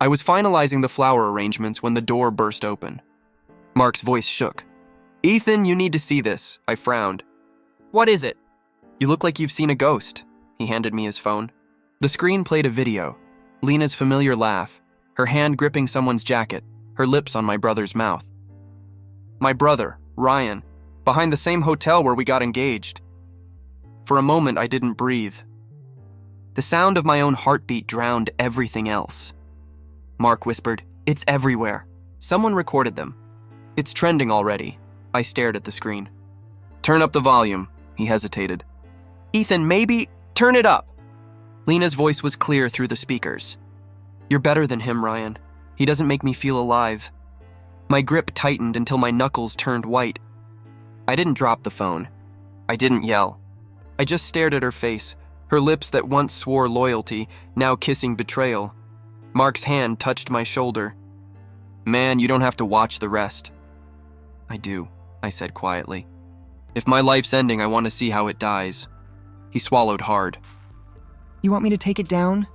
I was finalizing the flower arrangements when the door burst open. Mark's voice shook. "Ethan, you need to see this." I frowned. "What is it?" "You look like you've seen a ghost." He handed me his phone. The screen played a video. Lena's familiar laugh, her hand gripping someone's jacket, her lips on my brother's mouth. My brother, Ryan, behind the same hotel where we got engaged. For a moment, I didn't breathe. The sound of my own heartbeat drowned everything else. Mark whispered, "It's everywhere. Someone recorded them. It's trending already." I stared at the screen. "Turn up the volume," he hesitated. "Ethan, maybe turn it up." Lena's voice was clear through the speakers. "You're better than him, Ryan. He doesn't make me feel alive." My grip tightened until my knuckles turned white. I didn't drop the phone. I didn't yell. I just stared at her face, her lips that once swore loyalty, now kissing betrayal. Mark's hand touched my shoulder. "Man, you don't have to watch the rest." "I do," I said quietly. "If my life's ending, I want to see how it dies." He swallowed hard. "You want me to take it down?"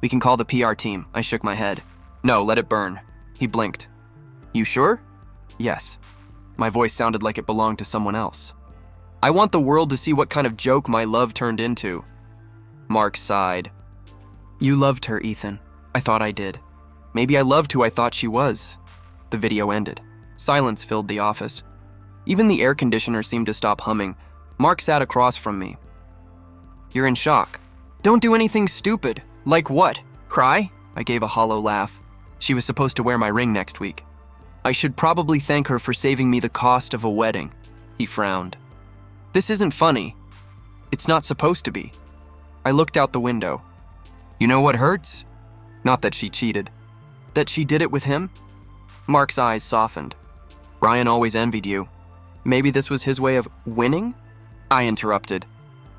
"We can call the PR team." I shook my head. "No, let it burn." He blinked. "You sure?" "Yes." My voice sounded like it belonged to someone else. "I want the world to see what kind of joke my love turned into." Mark sighed. "You loved her, Ethan." I thought I did. Maybe I loved who I thought she was. The video ended. Silence filled the office. Even the air conditioner seemed to stop humming. Mark sat across from me. "You're in shock." "Don't do anything stupid." "Like what? Cry?" I gave a hollow laugh. She was supposed to wear my ring next week. "I should probably thank her for saving me the cost of a wedding." He frowned. "This isn't funny. It's not supposed to be." I looked out the window. "You know what hurts? Not that she cheated. That she did it with him?" Mark's eyes softened. "Ryan always envied you. Maybe this was his way of winning?" I interrupted.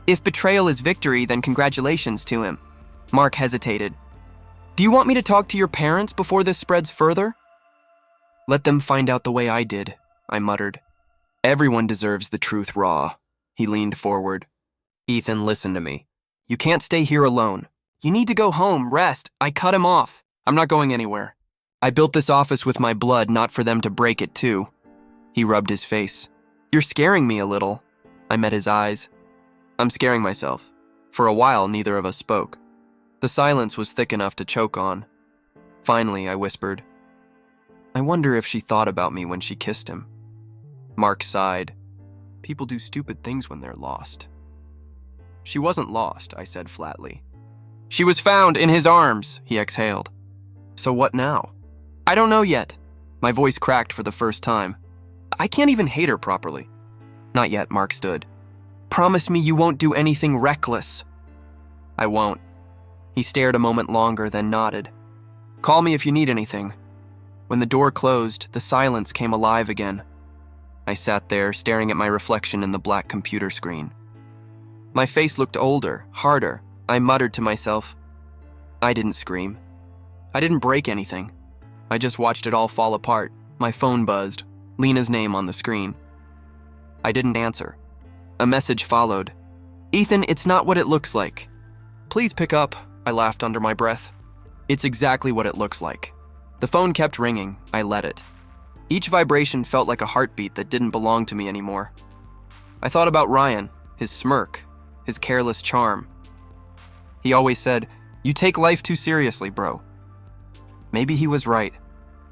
"If betrayal is victory, then congratulations to him." Mark hesitated. "Do you want me to talk to your parents before this spreads further?" "Let them find out the way I did," I muttered. "Everyone deserves the truth raw." He leaned forward. "Ethan, listen to me. You can't stay here alone. You need to go home, rest." I cut him off. "I'm not going anywhere. I built this office with my blood, not for them to break it too." He rubbed his face. "You're scaring me a little." I met his eyes. "I'm scaring myself." For a while, neither of us spoke. The silence was thick enough to choke on. Finally, I whispered, "I wonder if she thought about me when she kissed him." Mark sighed. "People do stupid things when they're lost." "She wasn't lost," I said flatly. "She was found in his arms," he exhaled. "So what now?" "I don't know yet." My voice cracked for the first time. "I can't even hate her properly." "Not yet," Mark stood. "Promise me you won't do anything reckless." "I won't." He stared a moment longer, then nodded. "Call me if you need anything." When the door closed, the silence came alive again. I sat there, staring at my reflection in the black computer screen. My face looked older, harder. I muttered to myself. I didn't scream. I didn't break anything. I just watched it all fall apart. My phone buzzed, Lena's name on the screen. I didn't answer. A message followed. "Ethan, it's not what it looks like." "Please pick up," I laughed under my breath. "It's exactly what it looks like." The phone kept ringing. I let it. Each vibration felt like a heartbeat that didn't belong to me anymore. I thought about Ryan, his smirk, his careless charm. He always said, "You take life too seriously, bro." Maybe he was right.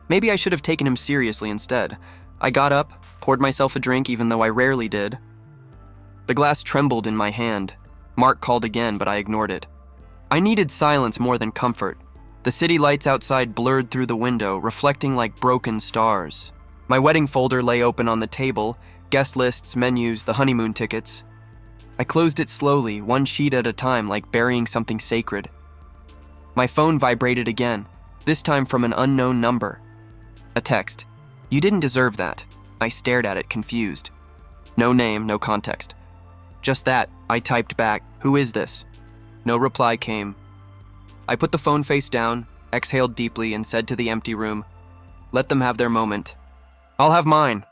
Maybe I should have taken him seriously instead. I got up, poured myself a drink even though I rarely did. The glass trembled in my hand. Mark called again, but I ignored it. I needed silence more than comfort. The city lights outside blurred through the window, reflecting like broken stars. My wedding folder lay open on the table, guest lists, menus, the honeymoon tickets. I closed it slowly, one sheet at a time, like burying something sacred. My phone vibrated again, this time from an unknown number. A text. "You didn't deserve that." I stared at it, confused. No name, no context. Just that, I typed back, "Who is this?" No reply came. I put the phone face down, exhaled deeply, and said to the empty room, "Let them have their moment. I'll have mine."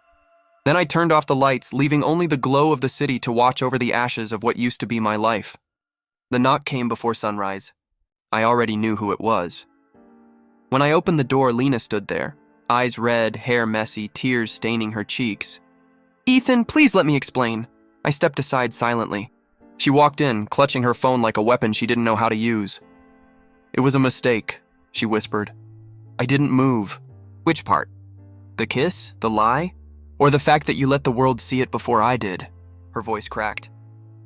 Then I turned off the lights, leaving only the glow of the city to watch over the ashes of what used to be my life. The knock came before sunrise. I already knew who it was. When I opened the door, Lena stood there, eyes red, hair messy, tears staining her cheeks. "Ethan, please let me explain." I stepped aside silently. She walked in, clutching her phone like a weapon she didn't know how to use. "It was a mistake," she whispered. "I didn't move." "Which part? The kiss? The lie? Or the fact that you let the world see it before I did?" Her voice cracked.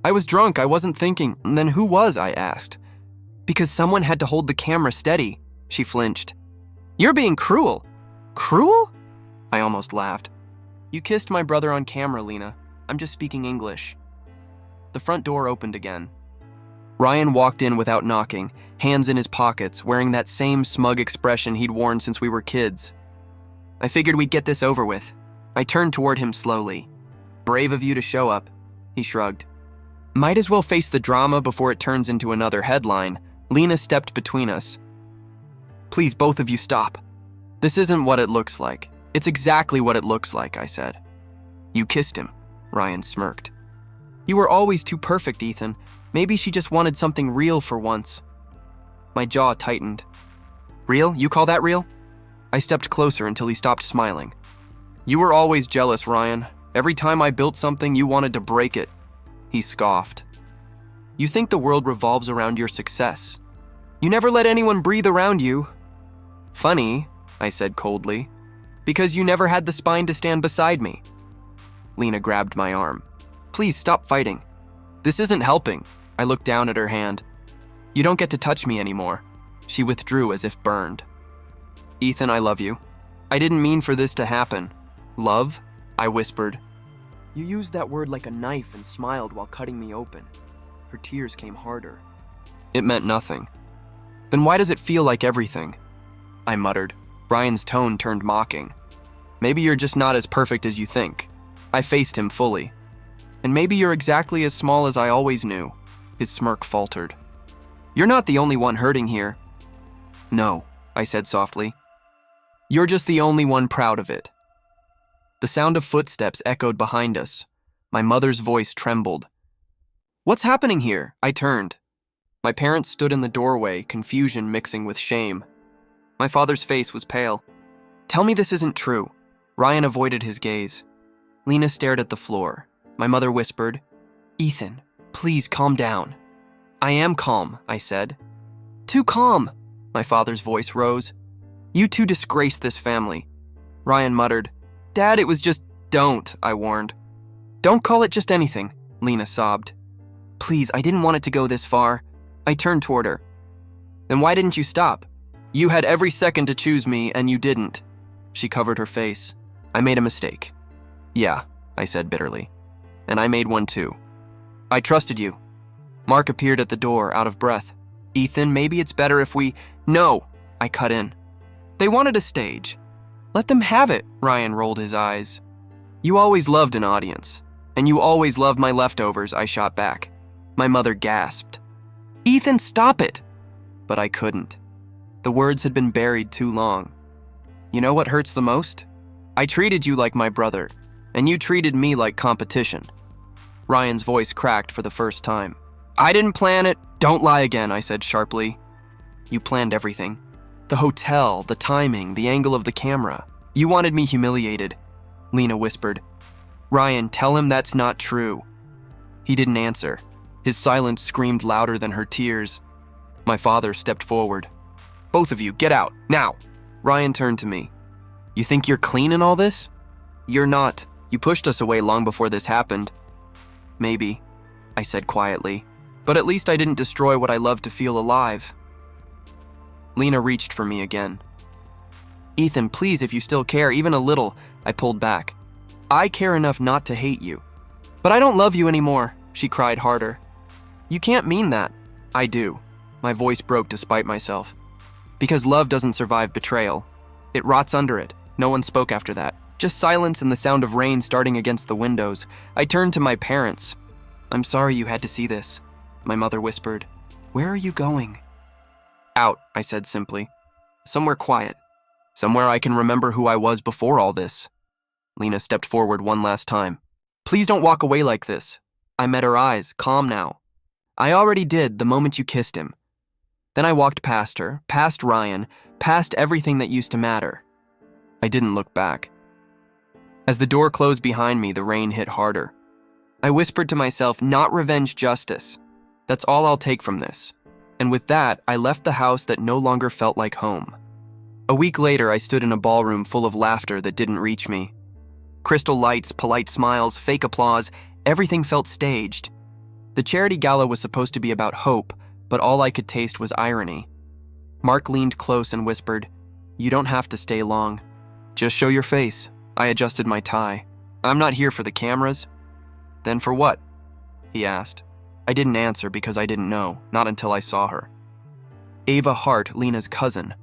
"I was drunk, I wasn't thinking." "And then who was?" I asked. "Because someone had to hold the camera steady." She flinched. "You're being cruel." "Cruel?" I almost laughed. "You kissed my brother on camera, Lena. I'm just speaking English." The front door opened again. Ryan walked in without knocking, hands in his pockets, wearing that same smug expression he'd worn since we were kids. "I figured we'd get this over with." I turned toward him slowly. "Brave of you to show up," he shrugged. "Might as well face the drama before it turns into another headline." Lena stepped between us. "Please, both of you stop. This isn't what it looks like. It's exactly what it looks like," I said. "You kissed him," Ryan smirked. "You were always too perfect, Ethan. Maybe she just wanted something real for once." My jaw tightened. "Real? You call that real?" I stepped closer until he stopped smiling. "You were always jealous, Ryan. Every time I built something, you wanted to break it." He scoffed. "You think the world revolves around your success. You never let anyone breathe around you." "Funny," I said coldly, "because you never had the spine to stand beside me." Lena grabbed my arm. "Please stop fighting. This isn't helping." I looked down at her hand. "You don't get to touch me anymore." She withdrew as if burned. "Ethan, I love you. I didn't mean for this to happen." "Love?" I whispered. "You used that word like a knife and smiled while cutting me open." Her tears came harder. "It meant nothing." "Then why does it feel like everything?" I muttered. Ryan's tone turned mocking. "Maybe you're just not as perfect as you think." I faced him fully. "And maybe you're exactly as small as I always knew." His smirk faltered. "You're not the only one hurting here." "No," I said softly. "You're just the only one proud of it." The sound of footsteps echoed behind us. My mother's voice trembled. "What's happening here?" I turned. My parents stood in the doorway, confusion mixing with shame. My father's face was pale. "Tell me this isn't true." Ryan avoided his gaze. Lena stared at the floor. My mother whispered, "Ethan, please calm down." "I am calm," I said. "Too calm." My father's voice rose. "You two disgrace this family." Ryan muttered, "Dad, it was just..." "Don't," I warned. "Don't call it just anything," Lena sobbed. "Please, I didn't want it to go this far." I turned toward her. "Then why didn't you stop? You had every second to choose me, and you didn't." She covered her face. "I made a mistake." "Yeah," I said bitterly. "And I made one too. I trusted you." Mark appeared at the door, out of breath. "Ethan, maybe it's better if we..." "No!" I cut in. "They wanted a stage. Let them have it," Ryan rolled his eyes. "You always loved an audience. And you always loved my leftovers," I shot back. My mother gasped. "Ethan, stop it!" But I couldn't. The words had been buried too long. "You know what hurts the most? I treated you like my brother, and you treated me like competition." Ryan's voice cracked for the first time. "I didn't plan it." "Don't lie again," I said sharply. "You planned everything. The hotel, the timing, the angle of the camera. You wanted me humiliated," Lena whispered. "Ryan, tell him that's not true." He didn't answer. His silence screamed louder than her tears. My father stepped forward. "Both of you, get out, now!" Ryan turned to me. "You think you're clean in all this?" "You're not. You pushed us away long before this happened." "Maybe," I said quietly. "But at least I didn't destroy what I love to feel alive." Lena reached for me again. "Ethan, please, if you still care, even a little." I pulled back. "I care enough not to hate you." "But I don't love you anymore," she cried harder. "You can't mean that." "I do." My voice broke despite myself. "Because love doesn't survive betrayal. It rots under it." No one spoke after that. Just silence and the sound of rain starting against the windows. I turned to my parents. "I'm sorry you had to see this," my mother whispered. "Where are you going?" "Out," I said simply. "Somewhere quiet. Somewhere I can remember who I was before all this." Lena stepped forward one last time. "Please don't walk away like this." I met her eyes, calm now. "I already did the moment you kissed him." Then I walked past her, past Ryan, past everything that used to matter. I didn't look back. As the door closed behind me, the rain hit harder. I whispered to myself, not revenge, justice. That's all I'll take from this. And with that, I left the house that no longer felt like home. A week later, I stood in a ballroom full of laughter that didn't reach me. Crystal lights, polite smiles, fake applause, everything felt staged. The charity gala was supposed to be about hope, but all I could taste was irony. Mark leaned close and whispered, "You don't have to stay long. Just show your face." I adjusted my tie. "I'm not here for the cameras." "Then for what?" he asked. I didn't answer because I didn't know, not until I saw her. Ava Hart, Lena's cousin.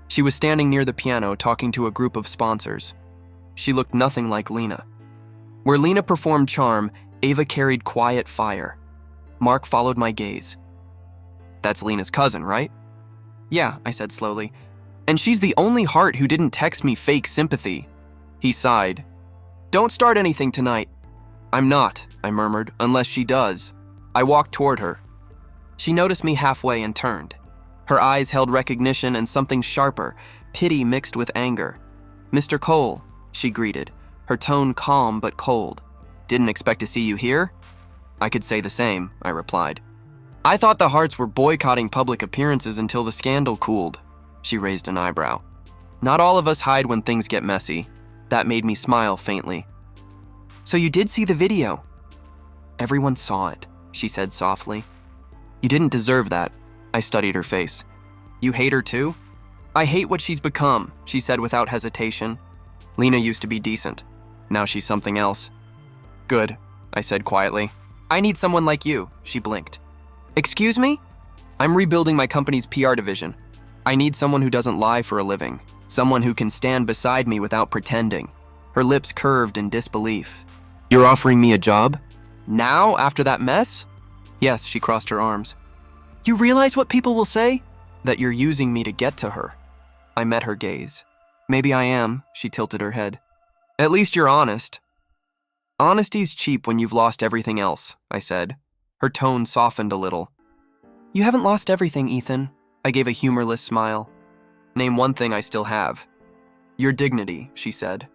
She was standing near the piano talking to a group of sponsors. She looked nothing like Lena. Where Lena performed charm, Ava carried quiet fire. Mark followed my gaze. "That's Lena's cousin, right?" "Yeah," I said slowly. "And she's the only Hart who didn't text me fake sympathy." He sighed. "Don't start anything tonight." "I'm not," I murmured, "unless she does." I walked toward her. She noticed me halfway and turned. Her eyes held recognition and something sharper, pity mixed with anger. "Mr. Cole," she greeted, her tone calm but cold. "Didn't expect to see you here?" "I could say the same," I replied. "I thought the Harts were boycotting public appearances until the scandal cooled." She raised an eyebrow. "Not all of us hide when things get messy." That made me smile faintly. "So you did see the video?" "Everyone saw it," she said softly. "You didn't deserve that." I studied her face. "You hate her too?" "I hate what she's become," she said without hesitation. "Lena used to be decent. Now she's something else." "Good," I said quietly. "I need someone like you," she blinked. "Excuse me?" "I'm rebuilding my company's PR division. I need someone who doesn't lie for a living. Someone who can stand beside me without pretending." Her lips curved in disbelief. "You're offering me a job? Now, after that mess?" "Yes," she crossed her arms. "You realize what people will say?" "That you're using me to get to her." I met her gaze. "Maybe I am," she tilted her head. "At least you're honest." "Honesty's cheap when you've lost everything else," I said. Her tone softened a little. "You haven't lost everything, Ethan." I gave a humorless smile. "Name one thing I still have." "Your dignity," she said.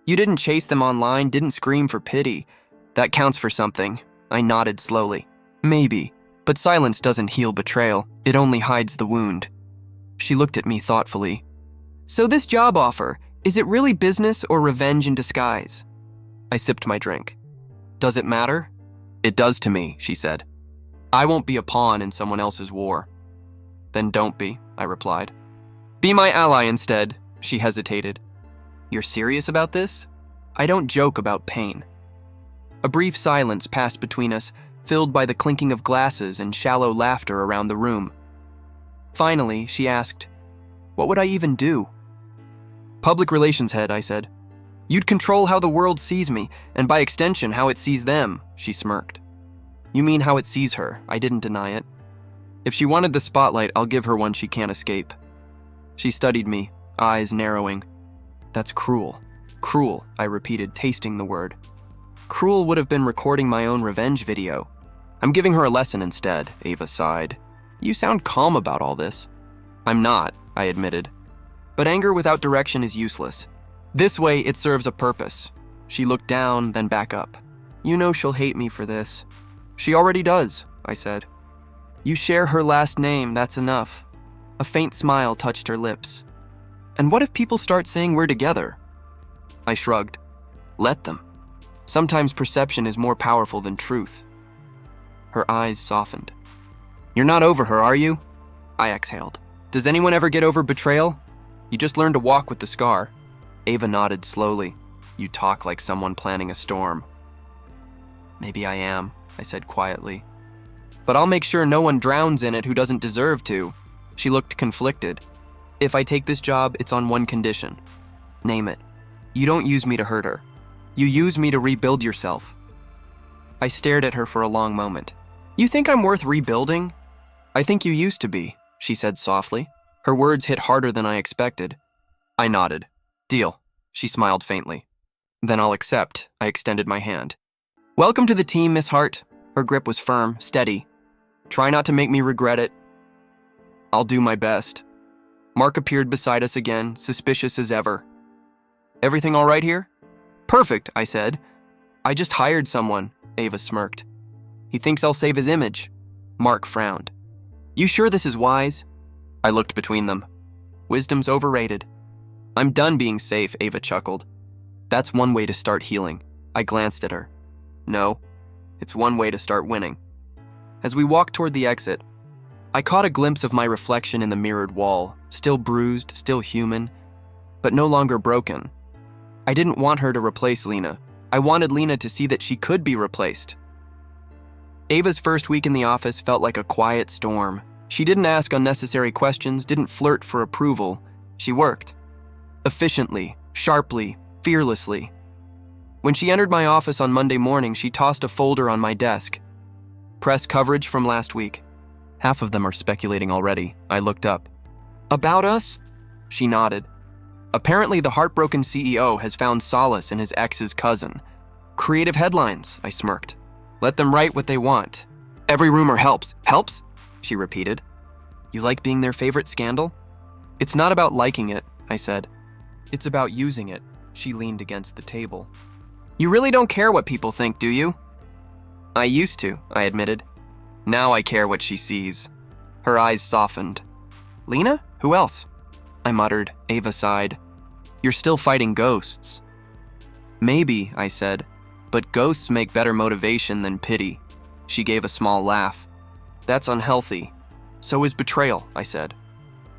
"You didn't chase them online, didn't scream for pity. That counts for something." I nodded slowly. "Maybe, but silence doesn't heal betrayal. It only hides the wound." She looked at me thoughtfully. "So this job offer, is it really business or revenge in disguise?" I sipped my drink. "Does it matter?" "It does to me," she said. "I won't be a pawn in someone else's war." "Then don't be," I replied. "Be my ally instead," she hesitated. "You're serious about this?" "I don't joke about pain." A brief silence passed between us, filled by the clinking of glasses and shallow laughter around the room. Finally, she asked, "What would I even do?" "Public relations head," I said. "You'd control how the world sees me, and by extension, how it sees them," she smirked. "You mean how it sees her," I didn't deny it. "If she wanted the spotlight, I'll give her one she can't escape." She studied me, eyes narrowing. "That's cruel." "Cruel," I repeated, tasting the word. "Cruel would have been recording my own revenge video." "I'm giving her a lesson instead," Ava sighed. "You sound calm about all this." "I'm not," I admitted. "But anger without direction is useless. This way, it serves a purpose." She looked down, then back up. "You know she'll hate me for this." "She already does," I said. "You share her last name, that's enough." A faint smile touched her lips. "And what if people start saying we're together?" I shrugged. "Let them. Sometimes perception is more powerful than truth." Her eyes softened. "You're not over her, are you?" I exhaled. "Does anyone ever get over betrayal? You just learn to walk with the scar." Ava nodded slowly. "You talk like someone planning a storm." "Maybe I am," I said quietly. "But I'll make sure no one drowns in it who doesn't deserve to." She looked conflicted. "If I take this job, it's on one condition." "Name it." "You don't use me to hurt her. You use me to rebuild yourself." I stared at her for a long moment. "You think I'm worth rebuilding?" "I think you used to be," she said softly. Her words hit harder than I expected. I nodded. "Deal." She smiled faintly. "Then I'll accept." I extended my hand. "Welcome to the team, Miss Hart." Her grip was firm, steady. "Try not to make me regret it." "I'll do my best." Mark appeared beside us again, suspicious as ever. "Everything all right here?" "Perfect," I said. "I just hired someone," Ava smirked. "He thinks I'll save his image." Mark frowned. "You sure this is wise?" I looked between them. "Wisdom's overrated." "I'm done being safe," Ava chuckled. "That's one way to start healing." I glanced at her. "No, it's one way to start winning." As we walked toward the exit, I caught a glimpse of my reflection in the mirrored wall, still bruised, still human, but no longer broken. I didn't want her to replace Lena. I wanted Lena to see that she could be replaced. Ava's first week in the office felt like a quiet storm. She didn't ask unnecessary questions, didn't flirt for approval. She worked. Efficiently, sharply, fearlessly. When she entered my office on Monday morning, she tossed a folder on my desk. "Press coverage from last week." Half of them are speculating already. I looked up. "About us?" She nodded. "Apparently the heartbroken CEO has found solace in his ex's cousin." "Creative headlines," I smirked. "Let them write what they want. Every rumor helps." "Helps?" she repeated. "You like being their favorite scandal?" "It's not about liking it," I said. "It's about using it." She leaned against the table. "You really don't care what people think, do you?" "I used to," I admitted. "Now I care what she sees." Her eyes softened. "Lena? Who else?" I muttered. Ava sighed. "You're still fighting ghosts." "Maybe," I said, "but ghosts make better motivation than pity." She gave a small laugh. "That's unhealthy." "So is betrayal," I said.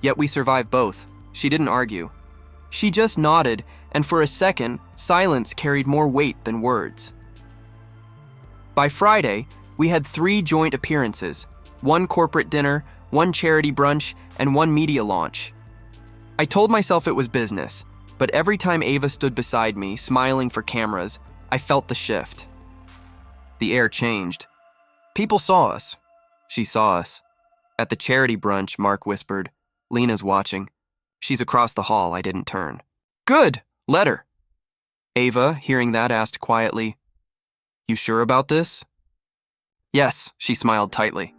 "Yet we survive both." She didn't argue. She just nodded, and for a second, silence carried more weight than words. By Friday, we had 3 joint appearances, 1 corporate dinner, 1 charity brunch, and 1 media launch. I told myself it was business, but every time Ava stood beside me, smiling for cameras, I felt the shift. The air changed. People saw us. She saw us. At the charity brunch, Mark whispered, "Lena's watching. She's across the hall." I didn't turn. "Good, let her." Ava, hearing that, asked quietly, "You sure about this?" "Yes," she smiled tightly.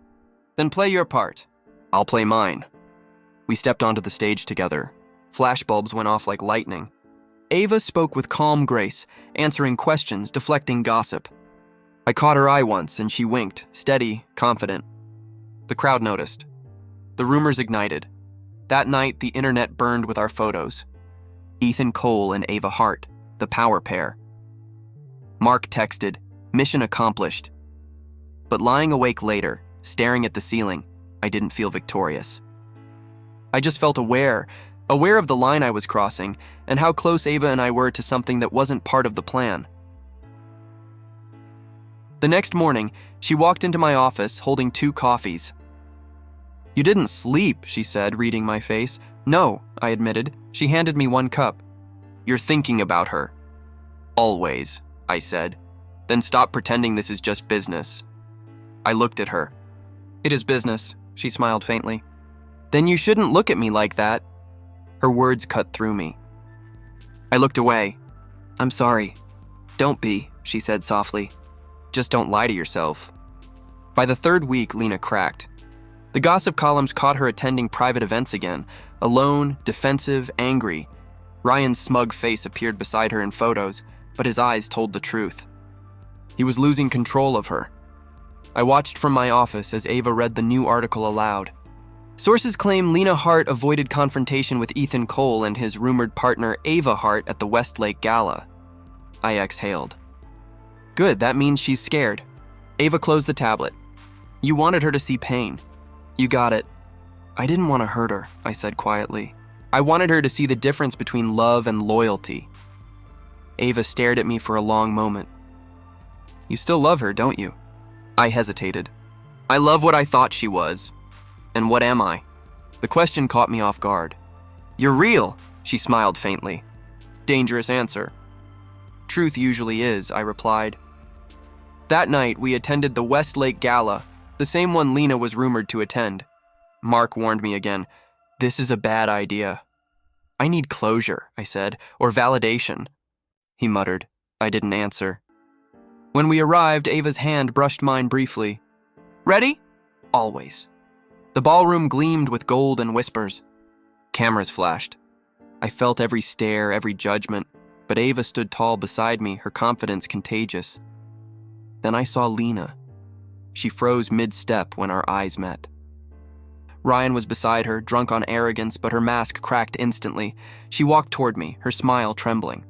"Then play your part. I'll play mine." We stepped onto the stage together. Flashbulbs went off like lightning. Ava spoke with calm grace, answering questions, deflecting gossip. I caught her eye once, and she winked, steady, confident. The crowd noticed. The rumors ignited. That night, the internet burned with our photos. Ethan Cole and Ava Hart, the power pair. Mark texted, "Mission accomplished." But lying awake later, staring at the ceiling, I didn't feel victorious. I just felt aware of the line I was crossing, and how close Ava and I were to something that wasn't part of the plan. The next morning, she walked into my office holding 2 coffees. "You didn't sleep," she said, reading my face. "No," I admitted. She handed me 1 cup. "You're thinking about her." "Always," I said. "Then stop pretending this is just business." I looked at her. "It is business," she smiled faintly. "Then you shouldn't look at me like that." Her words cut through me. I looked away. "I'm sorry." "Don't be," she said softly. "Just don't lie to yourself." By the 3rd week, Lena cracked. The gossip columns caught her attending private events again, alone, defensive, angry. Ryan's smug face appeared beside her in photos, but his eyes told the truth. He was losing control of her. I watched from my office as Ava read the new article aloud. Sources claim Lena Hart avoided confrontation with Ethan Cole and his rumored partner Ava Hart at the Westlake Gala. I exhaled. Good, that means she's scared. Ava closed the tablet. You wanted her to see pain. You got it. I didn't want to hurt her, I said quietly. I wanted her to see the difference between love and loyalty. Ava stared at me for a long moment. You still love her, don't you? I hesitated. I love what I thought she was. And what am I? The question caught me off guard. You're real, she smiled faintly. Dangerous answer. Truth usually is, I replied. That night, we attended the Westlake Gala, the same one Lena was rumored to attend. Mark warned me again. This is a bad idea. I need closure, I said, or validation. He muttered. I didn't answer. When we arrived, Ava's hand brushed mine briefly. Ready? Always. The ballroom gleamed with gold and whispers. Cameras flashed. I felt every stare, every judgment, but Ava stood tall beside me, her confidence contagious. Then I saw Lena. She froze mid-step when our eyes met. Ryan was beside her, drunk on arrogance, but her mask cracked instantly. She walked toward me, her smile trembling.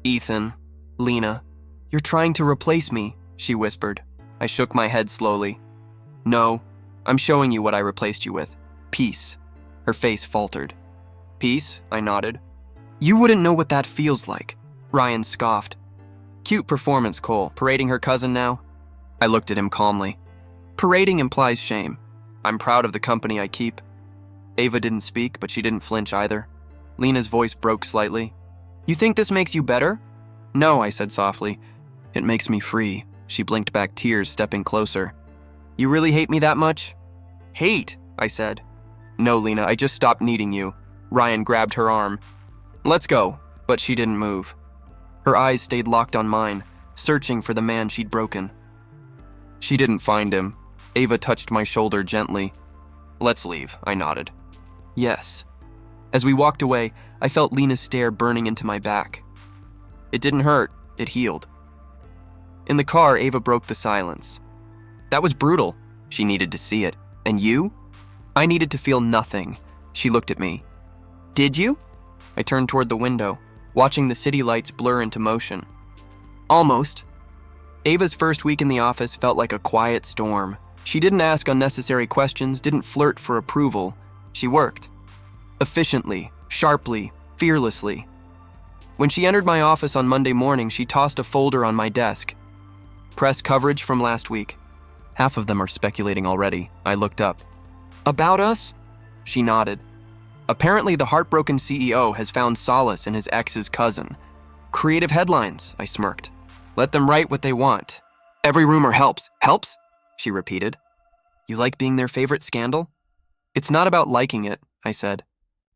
"Ethan, Lena, you're trying to replace me," she whispered. I shook my head slowly. "No, I'm showing you what I replaced you with. Peace." Her face faltered. "Peace?" I nodded. "You wouldn't know what that feels like," Ryan scoffed. "Cute performance, Cole. Parading her cousin now?" I looked at him calmly. "Parading implies shame. I'm proud of the company I keep." Ava didn't speak, but she didn't flinch either. Lena's voice broke slightly. "You think this makes you better?" "No," I said softly. "It makes me free." She blinked back, tears stepping closer. "You really hate me that much?" "Hate," I said. "No, Lena, I just stopped needing you." Ryan grabbed her arm. "Let's go," but she didn't move. Her eyes stayed locked on mine, searching for the man she'd broken. She didn't find him. Ava touched my shoulder gently. "Let's leave," I nodded. "Yes." As we walked away, I felt Lena's stare burning into my back. It didn't hurt, it healed. In the car, Ava broke the silence. "That was brutal." She needed to see it. "And you?" I needed to feel nothing. She looked at me. "Did you?" I turned toward the window, watching the city lights blur into motion. "Almost." Ava's first week in the office felt like a quiet storm. She didn't ask unnecessary questions, didn't flirt for approval. She worked. Efficiently, sharply, fearlessly. When she entered my office on Monday morning, she tossed a folder on my desk. Press coverage from last week. Half of them are speculating already. I looked up. "About us?" She nodded. "Apparently the heartbroken CEO has found solace in his ex's cousin. Creative headlines," I smirked. "Let them write what they want. Every rumor helps." "Helps?" she repeated. "You like being their favorite scandal?" "It's not about liking it," I said.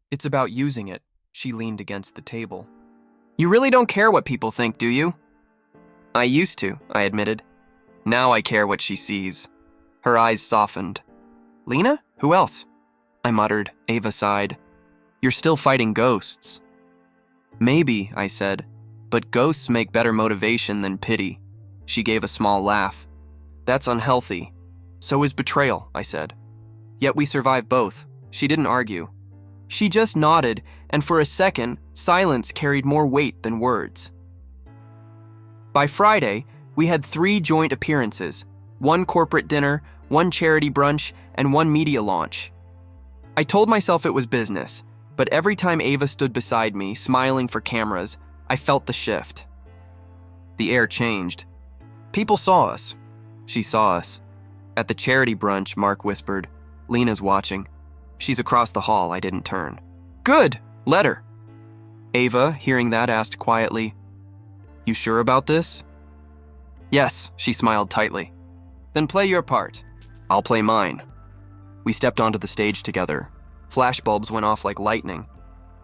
"It's about using it." She leaned against the table. "You really don't care what people think, do you?" "I used to," I admitted. "Now I care what she sees." Her eyes softened. "Lena? Who else?" I muttered. Ava sighed. "You're still fighting ghosts." "Maybe," I said, "but ghosts make better motivation than pity." She gave a small laugh. "That's unhealthy." "So is betrayal," I said. "Yet we survive both." She didn't argue. She just nodded, and for a second, silence carried more weight than words. By Friday, we had 3 joint appearances, 1 corporate dinner, 1 charity brunch, and 1 media launch. I told myself it was business, but every time Ava stood beside me, smiling for cameras, I felt the shift. The air changed. People saw us. She saw us. At the charity brunch, Mark whispered, "Lena's watching. She's across the hall." I didn't turn. "Good, let her." Ava, hearing that, asked quietly, "You sure about this?" "Yes," she smiled tightly. "Then play your part. I'll play mine." We stepped onto the stage together. Flashbulbs went off like lightning.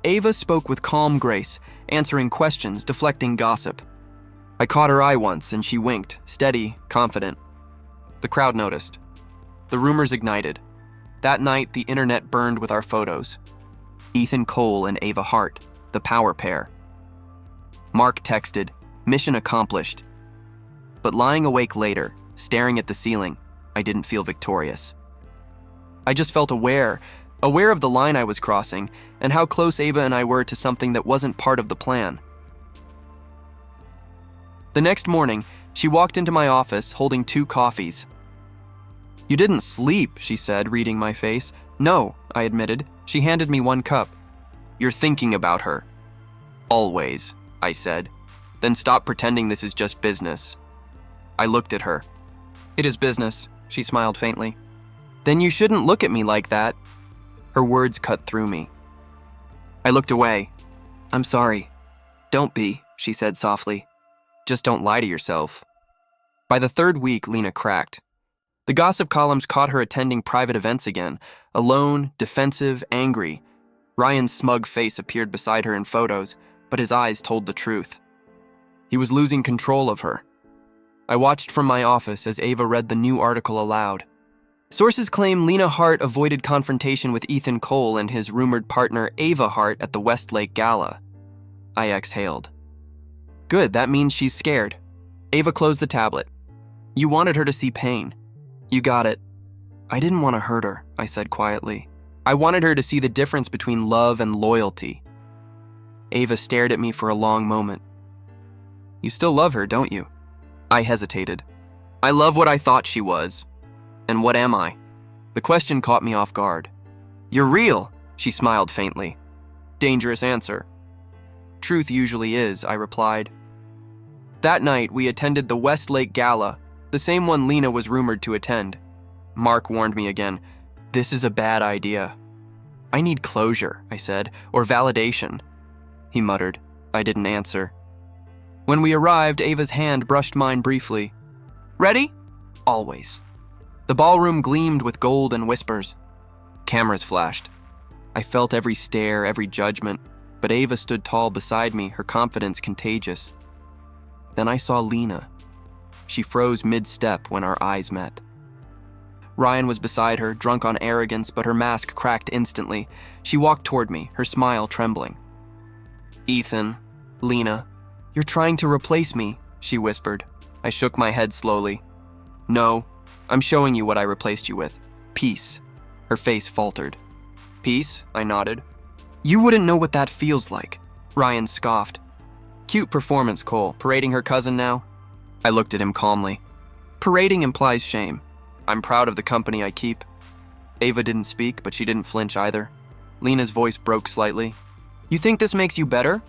Ava spoke with calm grace, answering questions, deflecting gossip. I caught her eye once, and she winked, steady, confident. The crowd noticed. The rumors ignited. That night, the internet burned with our photos. Ethan Cole and Ava Hart, the power pair. Mark texted, "Mission accomplished." But lying awake later, staring at the ceiling, I didn't feel victorious. I just felt aware of the line I was crossing, and how close Ava and I were to something that wasn't part of the plan. The next morning, she walked into my office holding 2 coffees. "You didn't sleep," she said, reading my face. "No," I admitted. She handed me 1 cup. "You're thinking about her." "Always," I said. "Then stop pretending this is just business." I looked at her. "It is business," she smiled faintly. "Then you shouldn't look at me like that." Her words cut through me. I looked away. "I'm sorry." "Don't be," she said softly. "Just don't lie to yourself." By the 3rd week, Lena cracked. The gossip columns caught her attending private events again, alone, defensive, angry. Ryan's smug face appeared beside her in photos, but his eyes told the truth. He was losing control of her. I watched from my office as Ava read the new article aloud. Sources claim Lena Hart avoided confrontation with Ethan Cole and his rumored partner Ava Hart at the Westlake Gala. I exhaled. Good, that means she's scared. Ava closed the tablet. You wanted her to see pain. You got it. I didn't want to hurt her, I said quietly. I wanted her to see the difference between love and loyalty. Ava stared at me for a long moment. You still love her, don't you? I hesitated. I love what I thought she was. And what am I? The question caught me off guard. You're real, she smiled faintly. Dangerous answer. Truth usually is, I replied. That night, we attended the Westlake Gala, the same one Lena was rumored to attend. Mark warned me again. This is a bad idea. I need closure, I said, or validation. He muttered. I didn't answer. When we arrived, Ava's hand brushed mine briefly. Ready? Always. The ballroom gleamed with gold and whispers. Cameras flashed. I felt every stare, every judgment, but Ava stood tall beside me, her confidence contagious. Then I saw Lena. She froze mid-step when our eyes met. Ryan was beside her, drunk on arrogance, but her mask cracked instantly. She walked toward me, her smile trembling. Ethan, Lena, you're trying to replace me, she whispered. I shook my head slowly. No, I'm showing you what I replaced you with. Peace. Her face faltered. Peace? I nodded. You wouldn't know what that feels like, Ryan scoffed. Cute performance, Cole. Parading her cousin now? I looked at him calmly. Parading implies shame. I'm proud of the company I keep. Ava didn't speak, but she didn't flinch either. Lena's voice broke slightly. You think this makes you better?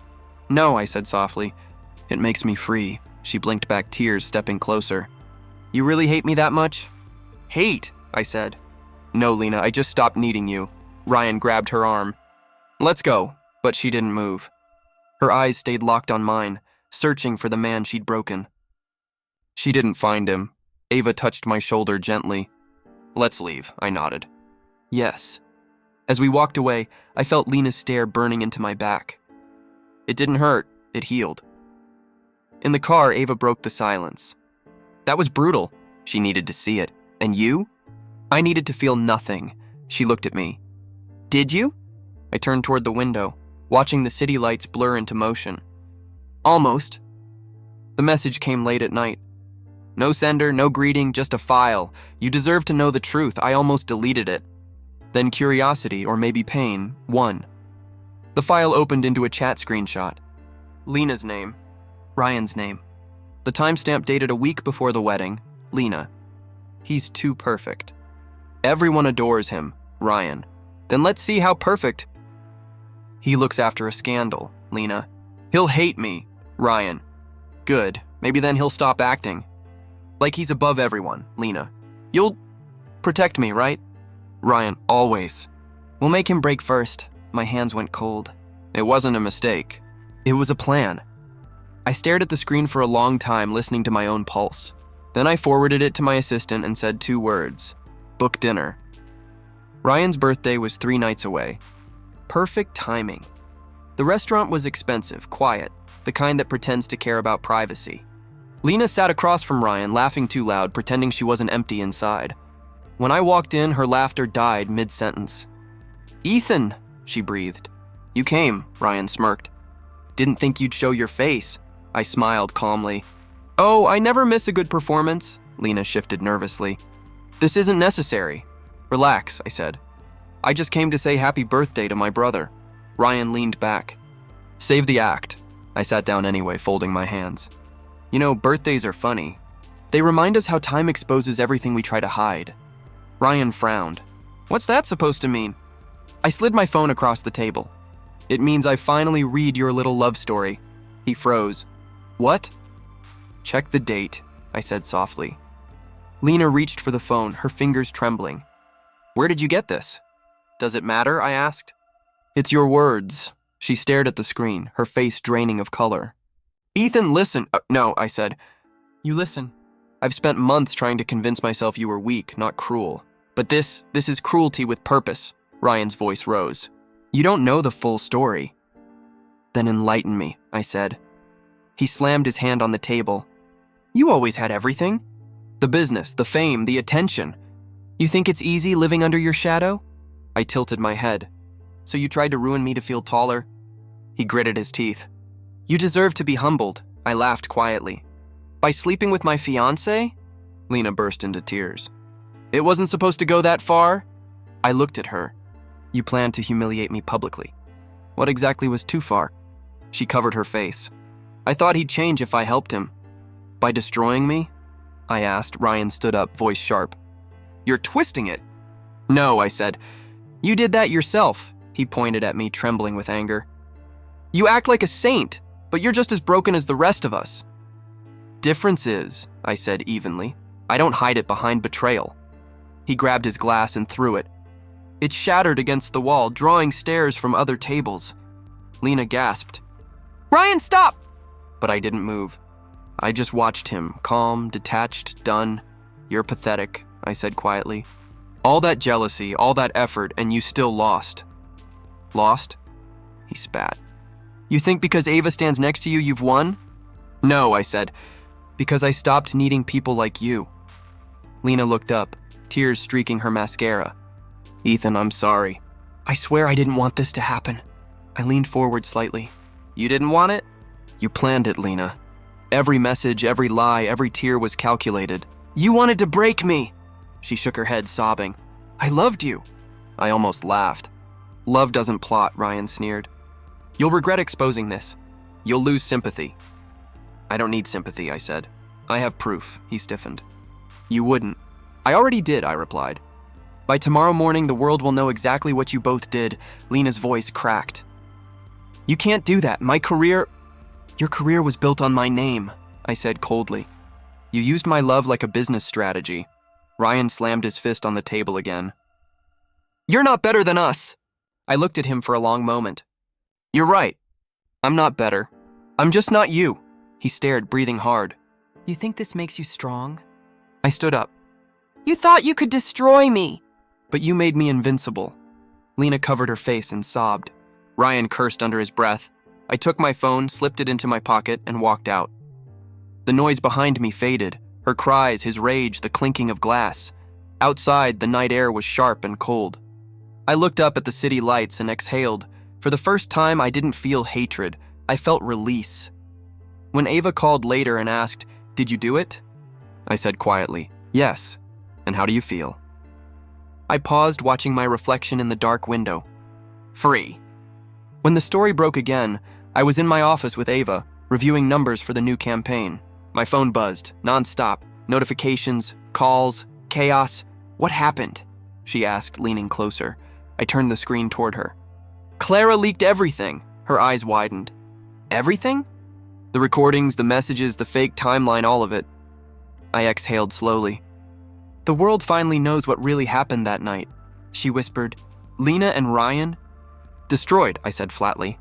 No, I said softly. It makes me free. She blinked back, tears stepping closer. You really hate me that much? Hate, I said. No, Lena, I just stopped needing you. Ryan grabbed her arm. Let's go, but she didn't move. Her eyes stayed locked on mine, searching for the man she'd broken. She didn't find him. Ava touched my shoulder gently. Let's leave, I nodded. Yes. As we walked away, I felt Lena's stare burning into my back. It didn't hurt, it healed. In the car, Ava broke the silence. That was brutal. She needed to see it. And you? I needed to feel nothing. She looked at me. Did you? I turned toward the window, watching the city lights blur into motion. Almost. The message came late at night. No sender, no greeting, just a file. You deserve to know the truth. I almost deleted it. Then curiosity, or maybe pain, won. The file opened into a chat screenshot. Lena's name. Ryan's name. The timestamp dated a week before the wedding. Lena. He's too perfect. Everyone adores him. Ryan. Then let's see how perfect. He looks after a scandal. Lena. He'll hate me. Ryan. Good. Maybe then he'll stop acting. Like he's above everyone. Lena. You'll protect me, right? Ryan. Always. We'll make him break first. My hands went cold. It wasn't a mistake. It was a plan. I stared at the screen for a long time, listening to my own pulse. Then I forwarded it to my assistant and said 2 words. Book dinner. Ryan's birthday was 3 nights away. Perfect timing. The restaurant was expensive, quiet, the kind that pretends to care about privacy. Lena sat across from Ryan, laughing too loud, pretending she wasn't empty inside. When I walked in, her laughter died mid-sentence. Ethan, she breathed. You came, Ryan smirked. Didn't think you'd show your face. I smiled calmly. Oh, I never miss a good performance. Lena shifted nervously. This isn't necessary. Relax, I said. I just came to say happy birthday to my brother. Ryan leaned back. Save the act. I sat down anyway, folding my hands. You know, birthdays are funny. They remind us how time exposes everything we try to hide. Ryan frowned. What's that supposed to mean? I slid my phone across the table. It means I finally read your little love story. He froze. What? Check the date, I said softly. Lena reached for the phone, her fingers trembling. Where did you get this? Does it matter? I asked. It's your words. She stared at the screen, her face draining of color. Ethan, listen. No, I said. You listen. I've spent months trying to convince myself you were weak, not cruel. But this is cruelty with purpose. Ryan's voice rose. You don't know the full story. Then enlighten me, I said. He slammed his hand on the table. You always had everything. The business, the fame, the attention. You think it's easy living under your shadow? I tilted my head. So you tried to ruin me to feel taller? He gritted his teeth. You deserve to be humbled, I laughed quietly. By sleeping with my fiancée? Lena burst into tears. It wasn't supposed to go that far? I looked at her. You planned to humiliate me publicly. What exactly was too far? She covered her face. I thought he'd change if I helped him. By destroying me? I asked. Ryan stood up, voice sharp. You're twisting it. No, I said. You did that yourself. He pointed at me, trembling with anger. You act like a saint, but you're just as broken as the rest of us. Difference is, I said evenly, I don't hide it behind betrayal. He grabbed his glass and threw it. It shattered against the wall, drawing stares from other tables. Lena gasped. Ryan, stop! But I didn't move. I just watched him, calm, detached, done. You're pathetic, I said quietly. All that jealousy, all that effort, and you still lost. Lost? He spat. You think because Ava stands next to you, you've won? No, I said, because I stopped needing people like you. Lena looked up, tears streaking her mascara. Ethan, I'm sorry. I swear I didn't want this to happen. I leaned forward slightly. You didn't want it? You planned it, Lena. Every message, every lie, every tear was calculated. You wanted to break me! She shook her head, sobbing. I loved you. I almost laughed. Love doesn't plot, Ryan sneered. You'll regret exposing this. You'll lose sympathy. I don't need sympathy, I said. I have proof, he stiffened. You wouldn't. I already did, I replied. By tomorrow morning, the world will know exactly what you both did. Lena's voice cracked. You can't do that. Your career was built on my name, I said coldly. You used my love like a business strategy. Ryan slammed his fist on the table again. You're not better than us. I looked at him for a long moment. You're right. I'm not better. I'm just not you. He stared, breathing hard. You think this makes you strong? I stood up. You thought you could destroy me. But you made me invincible. Lena covered her face and sobbed. Ryan cursed under his breath. I took my phone, slipped it into my pocket, and walked out. The noise behind me faded. Her cries, his rage, the clinking of glass. Outside, the night air was sharp and cold. I looked up at the city lights and exhaled. For the first time, I didn't feel hatred. I felt release. When Ava called later and asked, "Did you do it?" I said quietly, "Yes. And how do you feel?" I paused, watching my reflection in the dark window. Free. When the story broke again, I was in my office with Ava, reviewing numbers for the new campaign. My phone buzzed, nonstop. Notifications, calls, chaos. What happened? She asked, leaning closer. I turned the screen toward her. Clara leaked everything. Her eyes widened. Everything? The recordings, the messages, the fake timeline, all of it. I exhaled slowly. The world finally knows what really happened that night, she whispered. Lena and Ryan? Destroyed, I said flatly.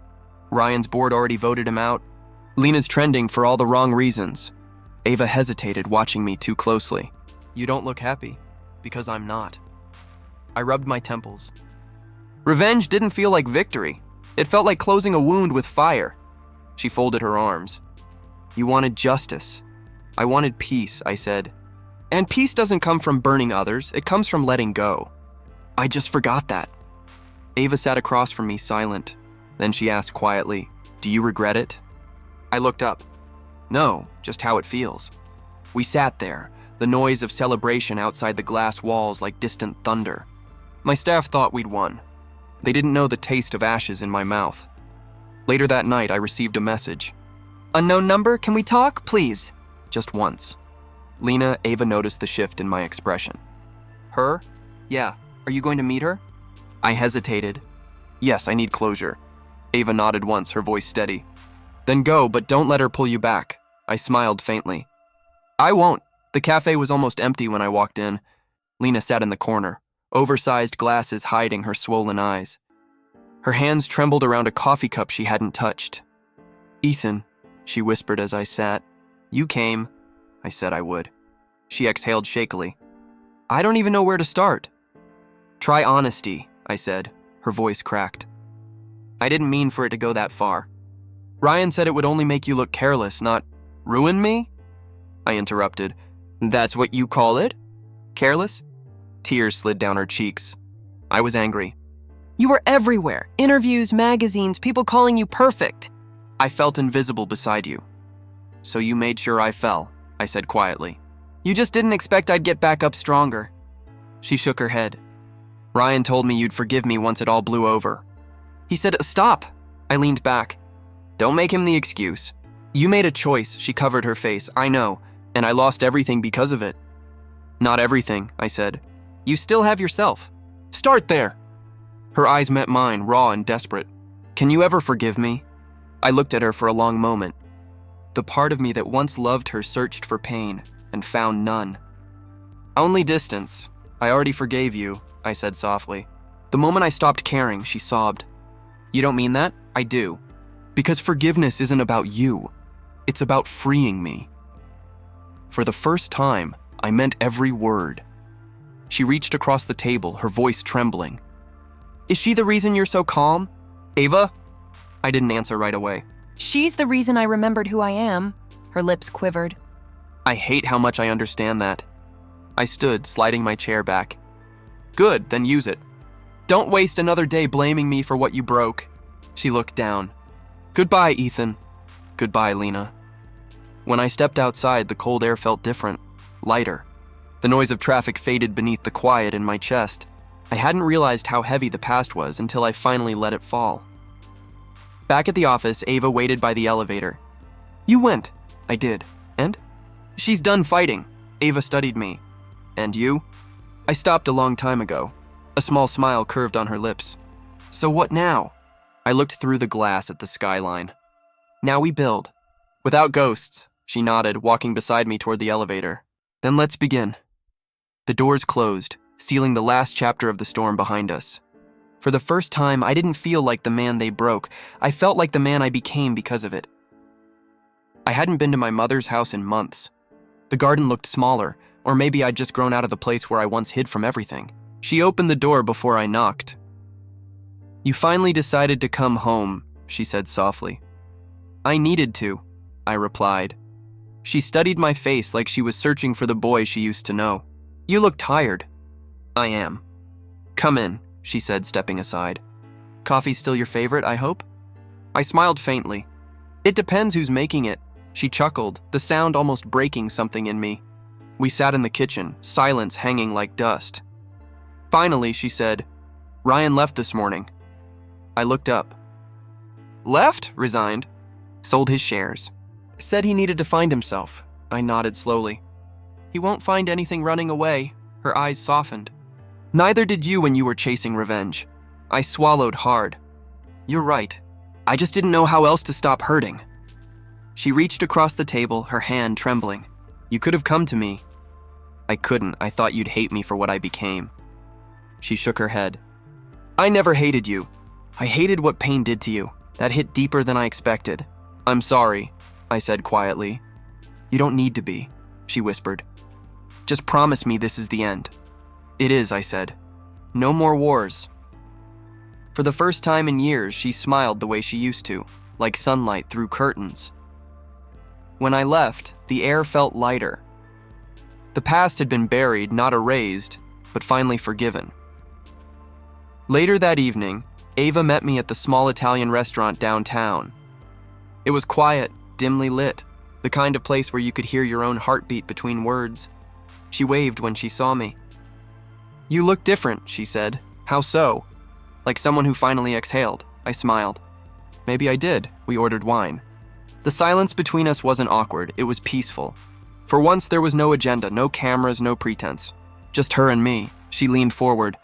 Ryan's board already voted him out. Lena's trending for all the wrong reasons. Ava hesitated, watching me too closely. You don't look happy, because I'm not. I rubbed my temples. Revenge didn't feel like victory. It felt like closing a wound with fire. She folded her arms. You wanted justice. I wanted peace, I said. And peace doesn't come from burning others, it comes from letting go. I just forgot that. Ava sat across from me, silent. Then she asked quietly, Do you regret it? I looked up. No, just how it feels. We sat there, the noise of celebration outside the glass walls like distant thunder. My staff thought we'd won. They didn't know the taste of ashes in my mouth. Later that night, I received a message. Unknown number, can we talk, please? Just once. Lena, Ava noticed the shift in my expression. Her? Yeah. Are you going to meet her? I hesitated. Yes, I need closure. Ava nodded once, her voice steady. Then go, but don't let her pull you back. I smiled faintly. I won't. The cafe was almost empty when I walked in. Lena sat in the corner, oversized glasses hiding her swollen eyes. Her hands trembled around a coffee cup she hadn't touched. Ethan, she whispered as I sat. You came. I said I would. She exhaled shakily. I don't even know where to start. Try honesty, I said, her voice cracked. I didn't mean for it to go that far. Ryan said it would only make you look careless, not ruin me? I interrupted. That's what you call it? Careless? Tears slid down her cheeks. I was angry. You were everywhere. Interviews, magazines, people calling you perfect. I felt invisible beside you. So you made sure I fell, I said quietly. You just didn't expect I'd get back up stronger. She shook her head. Ryan told me you'd forgive me once it all blew over. He said, "Stop." I leaned back. Don't make him the excuse. You made a choice, she covered her face. I know, and I lost everything because of it. Not everything, I said. You still have yourself. Start there. Her eyes met mine, raw and desperate. Can you ever forgive me? I looked at her for a long moment. The part of me that once loved her searched for pain and found none. Only distance. I already forgave you, I said softly. The moment I stopped caring, she sobbed. You don't mean that? I do. Because forgiveness isn't about you. It's about freeing me. For the first time, I meant every word. She reached across the table, her voice trembling. Is she the reason you're so calm? Ava? I didn't answer right away. She's the reason I remembered who I am. Her lips quivered. I hate how much I understand that. I stood, sliding my chair back. Good, then use it. Don't waste another day blaming me for what you broke. She looked down. Goodbye, Ethan. Goodbye, Lena. When I stepped outside, the cold air felt different, lighter. The noise of traffic faded beneath the quiet in my chest. I hadn't realized how heavy the past was until I finally let it fall. Back at the office, Ava waited by the elevator. You went. I did. And? She's done fighting. Ava studied me. And you? I stopped a long time ago. A small smile curved on her lips. So what now? I looked through the glass at the skyline. Now we build. Without ghosts, she nodded, walking beside me toward the elevator. Then let's begin. The doors closed, sealing the last chapter of the storm behind us. For the first time, I didn't feel like the man they broke. I felt like the man I became because of it. I hadn't been to my mother's house in months. The garden looked smaller, or maybe I'd just grown out of the place where I once hid from everything. She opened the door before I knocked. You finally decided to come home, she said softly. I needed to, I replied. She studied my face like she was searching for the boy she used to know. You look tired. I am. Come in, she said, stepping aside. Coffee's still your favorite, I hope? I smiled faintly. It depends who's making it. She chuckled, the sound almost breaking something in me. We sat in the kitchen, silence hanging like dust. Finally, she said, Ryan left this morning. I looked up. Left? Resigned. Sold his shares. Said he needed to find himself. I nodded slowly. He won't find anything running away. Her eyes softened. Neither did you when you were chasing revenge. I swallowed hard. You're right. I just didn't know how else to stop hurting. She reached across the table, her hand trembling. You could have come to me. I couldn't. I thought you'd hate me for what I became. She shook her head. I never hated you. I hated what pain did to you. That hit deeper than I expected. I'm sorry, I said quietly. You don't need to be, she whispered. Just promise me this is the end. It is, I said. No more wars. For the first time in years, she smiled the way she used to, like sunlight through curtains. When I left, the air felt lighter. The past had been buried, not erased, but finally forgiven. Later that evening, Ava met me at the small Italian restaurant downtown. It was quiet, dimly lit, the kind of place where you could hear your own heartbeat between words. She waved when she saw me. You look different, she said. How so? Like someone who finally exhaled. I smiled. Maybe I did. We ordered wine. The silence between us wasn't awkward, it was peaceful. For once there was no agenda, no cameras, no pretense. Just her and me. She leaned forward.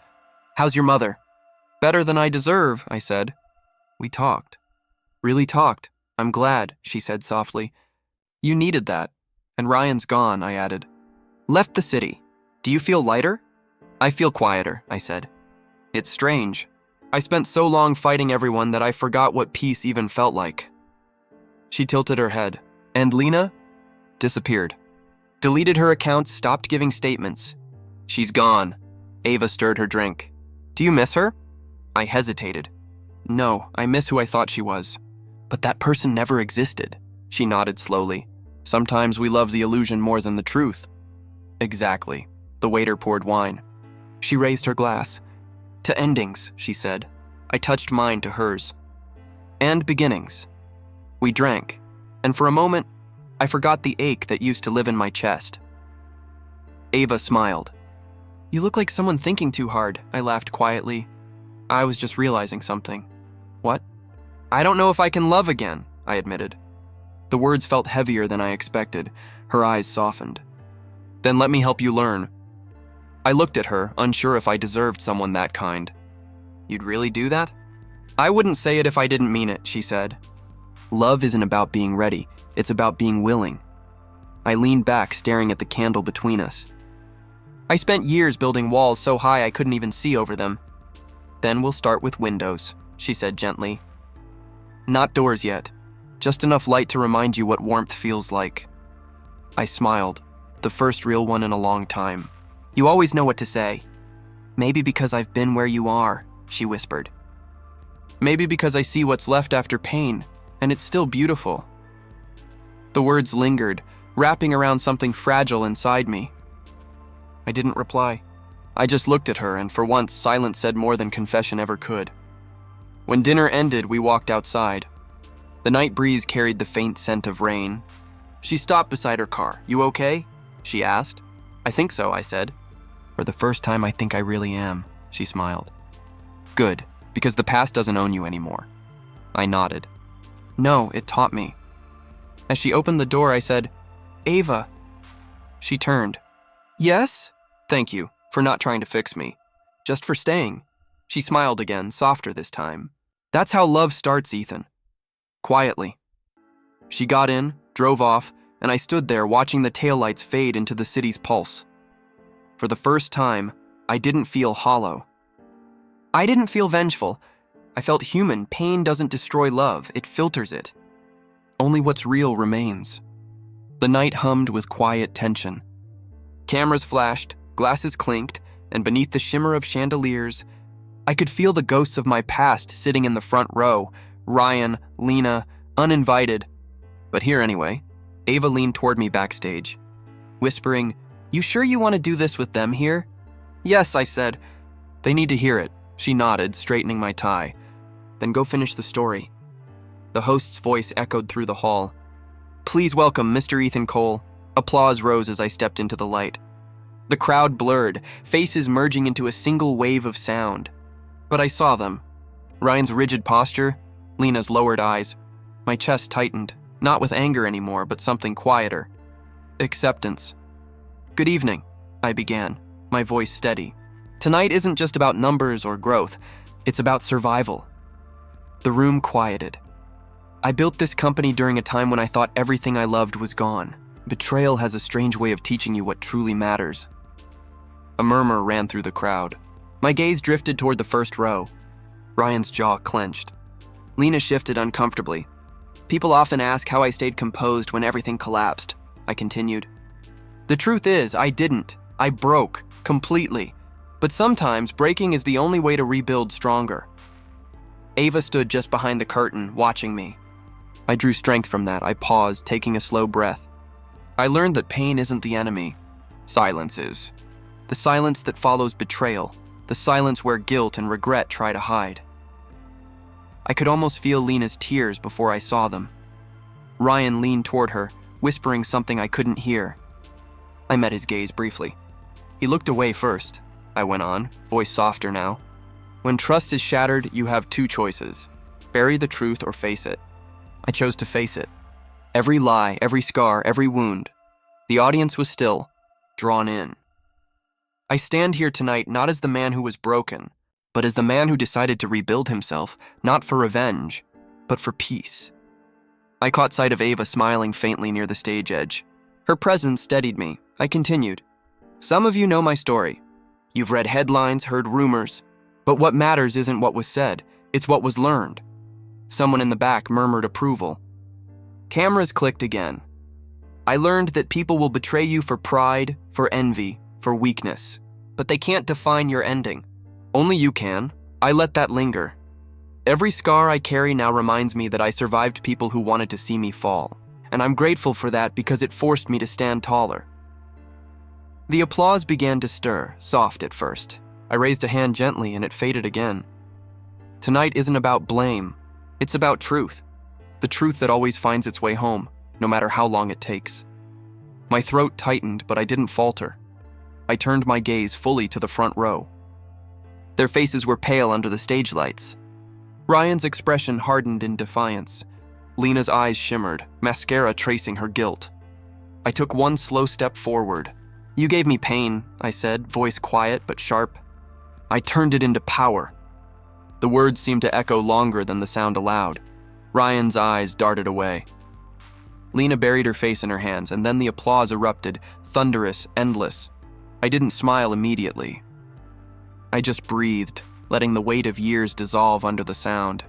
How's your mother? Better than I deserve, I said. We talked. Really talked. I'm glad, she said softly. You needed that. And Ryan's gone, I added. Left the city. Do you feel lighter? I feel quieter, I said. It's strange. I spent so long fighting everyone that I forgot what peace even felt like. She tilted her head. And Lena? Disappeared. Deleted her accounts, stopped giving statements. She's gone. Ava stirred her drink. Do you miss her? I hesitated. No, I miss who I thought she was. But that person never existed. She nodded slowly. Sometimes we love the illusion more than the truth. Exactly. The waiter poured wine. She raised her glass. To endings, she said. I touched mine to hers. And beginnings. We drank, and for a moment, I forgot the ache that used to live in my chest. Ava smiled. You look like someone thinking too hard, I laughed quietly. I was just realizing something. What? I don't know if I can love again, I admitted. The words felt heavier than I expected. Her eyes softened. Then let me help you learn. I looked at her, unsure if I deserved someone that kind. You'd really do that? I wouldn't say it if I didn't mean it, she said. Love isn't about being ready, it's about being willing. I leaned back, staring at the candle between us. I spent years building walls so high I couldn't even see over them. Then we'll start with windows, she said gently. Not doors yet, just enough light to remind you what warmth feels like. I smiled, the first real one in a long time. You always know what to say. Maybe because I've been where you are, she whispered. Maybe because I see what's left after pain, and it's still beautiful. The words lingered, wrapping around something fragile inside me. I didn't reply. I just looked at her, and for once, silence said more than confession ever could. When dinner ended, we walked outside. The night breeze carried the faint scent of rain. She stopped beside her car. You okay? She asked. I think so, I said. For the first time, I think I really am, she smiled. Good, because the past doesn't own you anymore. I nodded. No, it taught me. As she opened the door, I said, Ava. She turned. Yes? Thank you, for not trying to fix me. Just for staying. She smiled again, softer this time. That's how love starts, Ethan. Quietly. She got in, drove off, and I stood there watching the taillights fade into the city's pulse. For the first time, I didn't feel hollow. I didn't feel vengeful. I felt human. Pain doesn't destroy love, it filters it. Only what's real remains. The night hummed with quiet tension. Cameras flashed, glasses clinked, and beneath the shimmer of chandeliers, I could feel the ghosts of my past sitting in the front row. Ryan, Lena, uninvited. But here anyway. Ava leaned toward me backstage, whispering, You sure you want to do this with them here? Yes, I said. They need to hear it. She nodded, straightening my tie. Then go finish the story. The host's voice echoed through the hall. Please welcome Mr. Ethan Cole. Applause rose as I stepped into the light. The crowd blurred, faces merging into a single wave of sound. But I saw them. Ryan's rigid posture, Lena's lowered eyes. My chest tightened, not with anger anymore, but something quieter. Acceptance. Good evening, I began, my voice steady. Tonight isn't just about numbers or growth, it's about survival. The room quieted. I built this company during a time when I thought everything I loved was gone. Betrayal has a strange way of teaching you what truly matters. A murmur ran through the crowd. My gaze drifted toward the first row. Ryan's jaw clenched. Lena shifted uncomfortably. People often ask how I stayed composed when everything collapsed, I continued. The truth is, I didn't. I broke, completely. But sometimes breaking is the only way to rebuild stronger. Ava stood just behind the curtain, watching me. I drew strength from that. I paused, taking a slow breath. I learned that pain isn't the enemy. Silence is. The silence that follows betrayal. The silence where guilt and regret try to hide. I could almost feel Lena's tears before I saw them. Ryan leaned toward her, whispering something I couldn't hear. I met his gaze briefly. He looked away first, I went on, voice softer now. When trust is shattered, you have two choices. Bury the truth or face it. I chose to face it. Every lie, every scar, every wound. The audience was still, drawn in. I stand here tonight not as the man who was broken, but as the man who decided to rebuild himself, not for revenge, but for peace. I caught sight of Ava smiling faintly near the stage edge. Her presence steadied me. I continued. Some of you know my story. You've read headlines, heard rumors, but what matters isn't what was said, it's what was learned. Someone in the back murmured approval. Cameras clicked again. I learned that people will betray you for pride, for envy, for weakness, but they can't define your ending. Only you can. I let that linger. Every scar I carry now reminds me that I survived people who wanted to see me fall, and I'm grateful for that because it forced me to stand taller. The applause began to stir, soft at first. I raised a hand gently and it faded again. Tonight isn't about blame. It's about truth. The truth that always finds its way home, no matter how long it takes. My throat tightened, but I didn't falter. I turned my gaze fully to the front row. Their faces were pale under the stage lights. Ryan's expression hardened in defiance. Lena's eyes shimmered, mascara tracing her guilt. I took one slow step forward. "You gave me pain," I said, voice quiet but sharp. "I turned it into power." The words seemed to echo longer than the sound allowed. Ryan's eyes darted away. Lena buried her face in her hands, and then the applause erupted, thunderous, endless. I didn't smile immediately. I just breathed, letting the weight of years dissolve under the sound.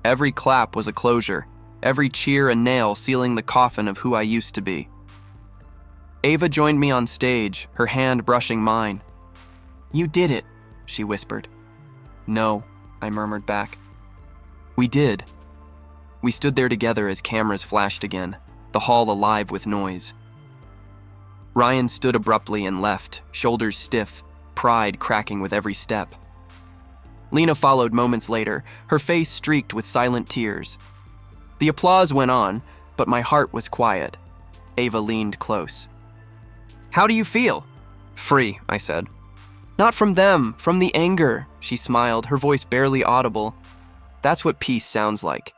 Every clap was a closure, every cheer a nail sealing the coffin of who I used to be. Ava joined me on stage, her hand brushing mine. "You did it," she whispered. "No," I murmured back. "We did." We stood there together as cameras flashed again, the hall alive with noise. Ryan stood abruptly and left, shoulders stiff, pride cracking with every step. Lena followed moments later, her face streaked with silent tears. The applause went on, but my heart was quiet. Ava leaned close. "How do you feel?" "Free," I said. "Not from them, from the anger," she smiled, her voice barely audible. "That's what peace sounds like."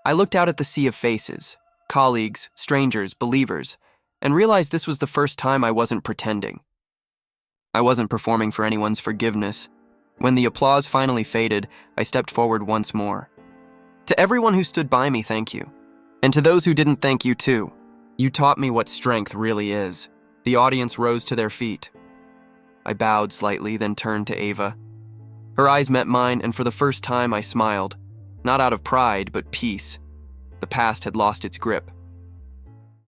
I looked out at the sea of faces, colleagues, strangers, believers, and realized this was the first time I wasn't pretending. I wasn't performing for anyone's forgiveness. When the applause finally faded, I stepped forward once more. "To everyone who stood by me, thank you. And to those who didn't, thank you too. You taught me what strength really is." The audience rose to their feet. I bowed slightly, then turned to Ava. Her eyes met mine, and for the first time I smiled. Not out of pride, but peace. The past had lost its grip.